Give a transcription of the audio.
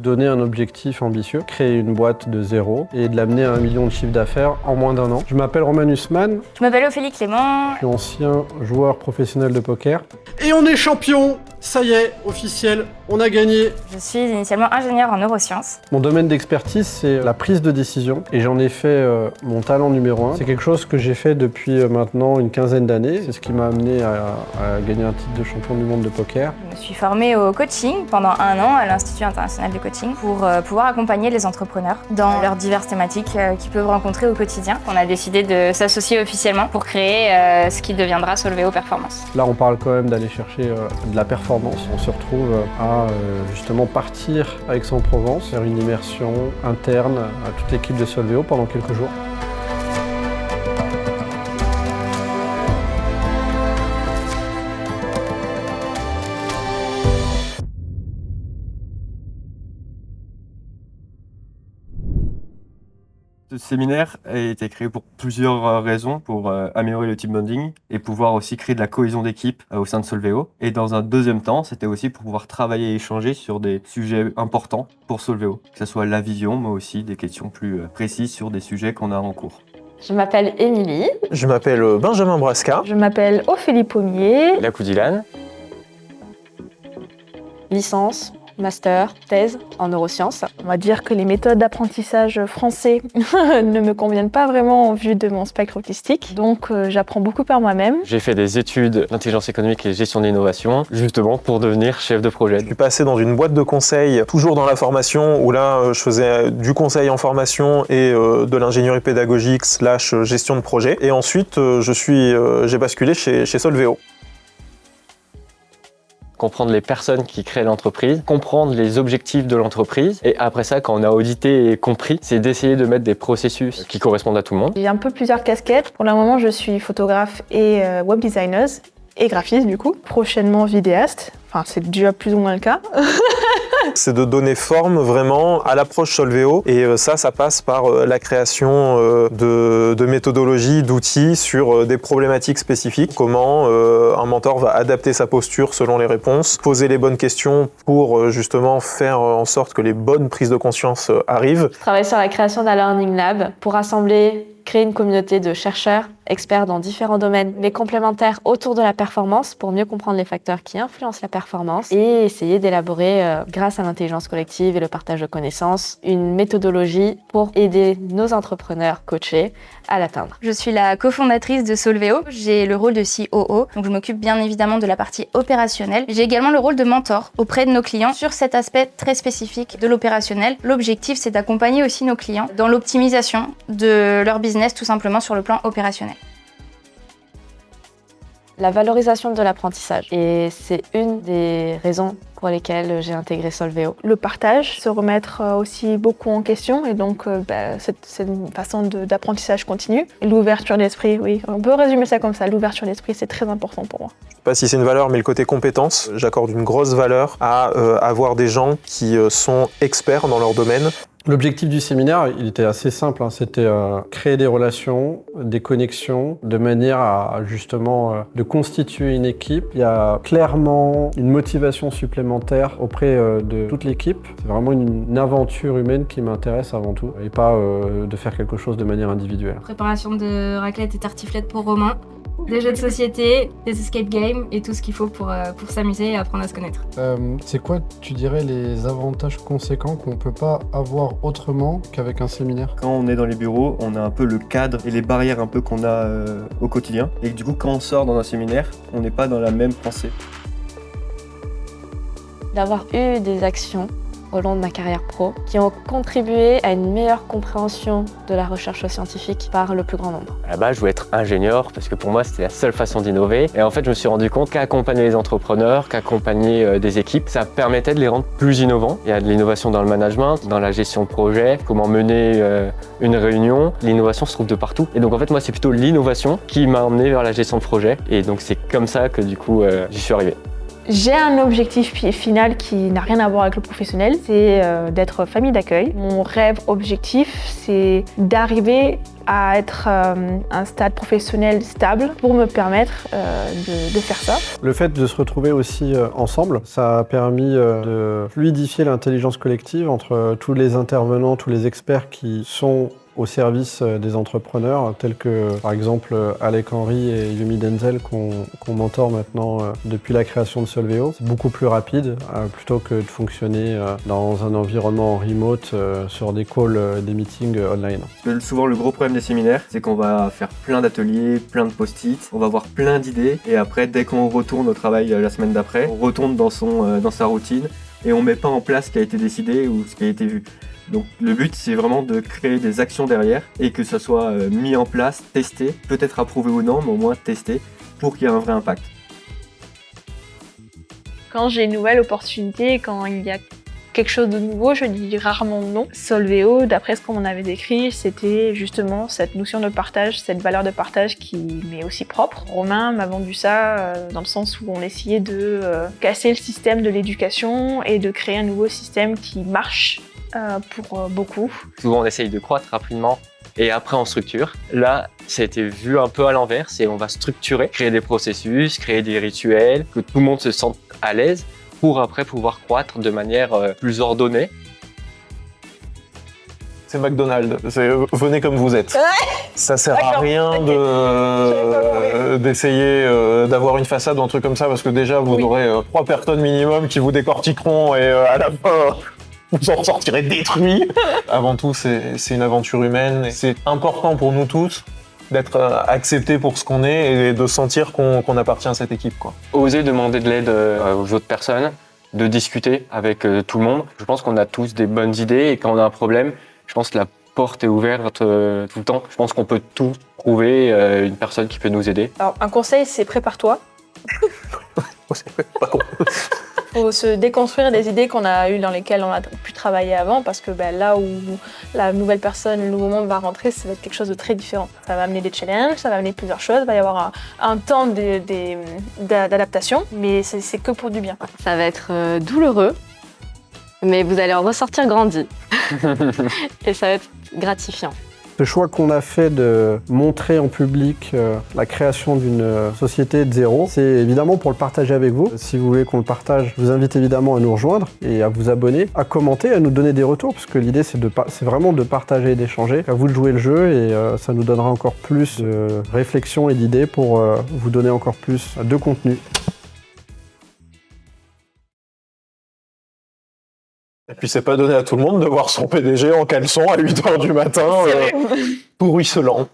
donner un objectif ambitieux, créer une boîte de zéro et de l'amener à 1 million de chiffre d'affaires en moins d'1 an. Je m'appelle Romain Hussmann. Je m'appelle Ophélie Clément. Je suis ancien joueur professionnel de poker. Et on est champion! Ça y est, officiel, on a gagné! Je suis initialement ingénieure en neurosciences. Mon domaine d'expertise, c'est la prise de décision et j'en ai fait mon talent numéro 1. C'est quelque chose que j'ai fait depuis maintenant une quinzaine d'années. C'est ce qui m'a amené à gagner un titre de champion du monde de poker. Je me suis formée au coaching pendant 1 an à l'Institut international de coaching pour pouvoir accompagner les entrepreneurs dans leurs diverses thématiques qu'ils peuvent rencontrer au quotidien. On a décidé de s'associer officiellement pour créer ce qui deviendra Solveo Performance. Là, on parle quand même d'aller chercher de la performance. On se retrouve à justement partir à Aix-en-Provence, faire une immersion interne à toute l'équipe de Solveo pendant quelques jours. Ce séminaire a été créé pour plusieurs raisons, pour améliorer le team bonding et pouvoir aussi créer de la cohésion d'équipe au sein de Solveo. Et dans un deuxième temps, c'était aussi pour pouvoir travailler et échanger sur des sujets importants pour Solveo, que ce soit la vision, mais aussi des questions plus précises sur des sujets qu'on a en cours. Je m'appelle Émilie. Je m'appelle Benjamin Brasca. Je m'appelle Ophélie Pommier. Lacoudilan. Licence, master, thèse en neurosciences. On va dire que les méthodes d'apprentissage français ne me conviennent pas vraiment en vue de mon spectre autistique, donc j'apprends beaucoup par moi-même. J'ai fait des études d'intelligence économique et gestion d'innovation, justement pour devenir chef de projet. Je suis passé dans une boîte de conseil, toujours dans la formation, où là je faisais du conseil en formation et de l'ingénierie pédagogique / gestion de projet. Et ensuite j'ai basculé chez Solveo. Comprendre les personnes qui créent l'entreprise, comprendre les objectifs de l'entreprise. Et après ça, quand on a audité et compris, c'est d'essayer de mettre des processus qui correspondent à tout le monde. J'ai un peu plusieurs casquettes. Pour le moment, je suis photographe et web designer et graphiste du coup. Prochainement vidéaste. Enfin, c'est déjà plus ou moins le cas. C'est de donner forme vraiment à l'approche Solveo et ça passe par la création de méthodologies, d'outils sur des problématiques spécifiques. Comment un mentor va adapter sa posture selon les réponses, poser les bonnes questions pour justement faire en sorte que les bonnes prises de conscience arrivent. Je travaille sur la création d'un Learning Lab pour rassembler, créer une communauté de chercheurs, experts dans différents domaines, mais complémentaires autour de la performance pour mieux comprendre les facteurs qui influencent la performance et essayer d'élaborer, grâce à l'intelligence collective et le partage de connaissances, une méthodologie pour aider nos entrepreneurs coachés à l'atteindre. Je suis la cofondatrice de Solveo. J'ai le rôle de COO, donc je m'occupe bien évidemment de la partie opérationnelle. J'ai également le rôle de mentor auprès de nos clients sur cet aspect très spécifique de l'opérationnel. L'objectif, c'est d'accompagner aussi nos clients dans l'optimisation de leur business, tout simplement sur le plan opérationnel. La valorisation de l'apprentissage. Et c'est une des raisons pour lesquelles j'ai intégré Solveo. Le partage, se remettre aussi beaucoup en question et donc c'est une façon d'apprentissage continu. Et l'ouverture d'esprit, oui, on peut résumer ça comme ça. L'ouverture d'esprit, c'est très important pour moi. Je sais pas si c'est une valeur, mais le côté compétence, j'accorde une grosse valeur à avoir des gens qui sont experts dans leur domaine. L'objectif du séminaire, il était assez simple, c'était créer des relations, des connexions, de manière à justement de constituer une équipe. Il y a clairement une motivation supplémentaire auprès de toute l'équipe. C'est vraiment une aventure humaine qui m'intéresse avant tout, et pas de faire quelque chose de manière individuelle. Préparation de raclette et tartiflette pour Romain. Des jeux de société, des escape games et tout ce qu'il faut pour s'amuser et apprendre à se connaître. C'est quoi, tu dirais, les avantages conséquents qu'on ne peut pas avoir autrement qu'avec un séminaire? Quand on est dans les bureaux, on a un peu le cadre et les barrières un peu qu'on a au quotidien. Et du coup, quand on sort dans un séminaire, on n'est pas dans la même pensée. D'avoir eu des actions au long de ma carrière pro qui ont contribué à une meilleure compréhension de la recherche scientifique par le plus grand nombre. À la base, je voulais être ingénieur parce que pour moi, c'était la seule façon d'innover. Et en fait, je me suis rendu compte qu'accompagner les entrepreneurs, qu'accompagner des équipes, ça permettait de les rendre plus innovants. Il y a de l'innovation dans le management, dans la gestion de projet, comment mener une réunion. L'innovation se trouve de partout. Et donc en fait, moi, c'est plutôt l'innovation qui m'a emmené vers la gestion de projet. Et donc c'est comme ça que du coup, j'y suis arrivé. J'ai un objectif final qui n'a rien à voir avec le professionnel, c'est d'être famille d'accueil. Mon rêve objectif, c'est d'arriver à être à un stade professionnel stable pour me permettre de faire ça. Le fait de se retrouver aussi ensemble, ça a permis de fluidifier l'intelligence collective entre tous les intervenants, tous les experts qui sont au service des entrepreneurs, tels que par exemple Alec Henry et Yumi Denzel qu'on mentor maintenant depuis la création de Solveo. C'est beaucoup plus rapide plutôt que de fonctionner dans un environnement en remote sur des calls, des meetings online. Souvent le gros problème des séminaires, c'est qu'on va faire plein d'ateliers, plein de post-it, on va avoir plein d'idées et après dès qu'on retourne au travail la semaine d'après, on retourne dans sa routine et on met pas en place ce qui a été décidé ou ce qui a été vu. Donc le but c'est vraiment de créer des actions derrière et que ça soit mis en place, testé, peut-être approuvé ou non, mais au moins testé pour qu'il y ait un vrai impact. Quand j'ai une nouvelle opportunité, quand il y a quelque chose de nouveau, je dis rarement non. Solveo, d'après ce qu'on m'en avait décrit, c'était justement cette notion de partage, cette valeur de partage qui m'est aussi propre. Romain m'a vendu ça dans le sens où on essayait de casser le système de l'éducation et de créer un nouveau système qui marche pour beaucoup. Souvent, on essaye de croître rapidement et après on structure. Là, ça a été vu un peu à l'envers, c'est on va structurer, créer des processus, créer des rituels, que tout le monde se sente à l'aise pour après pouvoir croître de manière plus ordonnée. C'est McDonald's, venez comme vous êtes. Ça sert à rien d'essayer d'avoir une façade ou un truc comme ça parce que déjà vous aurez 3 personnes minimum qui vous décortiqueront et à la fin vous en sortirez détruits. Avant tout, c'est une aventure humaine. C'est important pour nous tous d'être acceptés pour ce qu'on est et de sentir qu'on appartient à cette équipe, quoi. Oser demander de l'aide aux autres personnes, de discuter avec tout le monde. Je pense qu'on a tous des bonnes idées et quand on a un problème, je pense que la porte est ouverte tout le temps. Je pense qu'on peut tout trouver une personne qui peut nous aider. Alors un conseil, c'est prépare-toi. Pas con. Faut se déconstruire des idées qu'on a eues dans lesquelles on a pu travailler avant parce que là où la nouvelle personne, le nouveau monde va rentrer, ça va être quelque chose de très différent. Ça va amener des challenges, ça va amener plusieurs choses, il va y avoir un temps d'adaptation, mais c'est que pour du bien. Ça va être douloureux, mais vous allez en ressortir grandi. Et ça va être gratifiant. Le choix qu'on a fait de montrer en public la création d'une société de zéro, c'est évidemment pour le partager avec vous. Si vous voulez qu'on le partage, je vous invite évidemment à nous rejoindre et à vous abonner, à commenter, à nous donner des retours, parce que l'idée c'est vraiment de partager et d'échanger. À vous de jouer le jeu et ça nous donnera encore plus de réflexion et d'idées pour vous donner encore plus de contenu. Et puis c'est pas donné à tout le monde de voir son PDG en caleçon à 8h du matin, tout ruisselant.